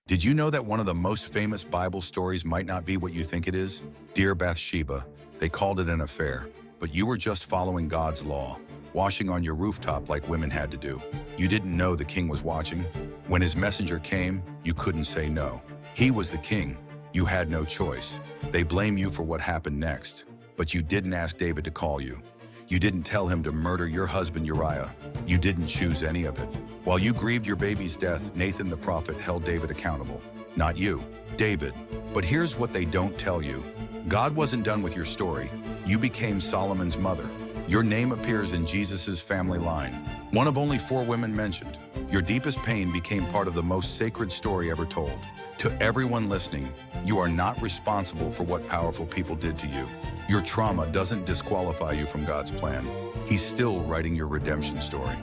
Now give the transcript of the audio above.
Did you know that one of the most famous Bible stories might not be what you think it is? Dear Bathsheba, they called it an affair, but you were just following God's law, washing on your rooftop like women had to do. You didn't know the king was watching. When his messenger came, you couldn't say no. He was the king. You had no choice. They blame you for what happened next, but you didn't ask David to call you. You didn't tell him to murder your husband Uriah. You didn't choose any of it. While you grieved your baby's death, Nathan the prophet held David accountable. Not you, David. But here's what they don't tell you. God wasn't done with your story. You became Solomon's mother. Your name appears in Jesus' family line, one of only 4 women mentioned. Your deepest pain became part of the most sacred story ever told. To everyone listening, you are not responsible for what powerful people did to you. Your trauma doesn't disqualify you from God's plan. He's still writing your redemption story.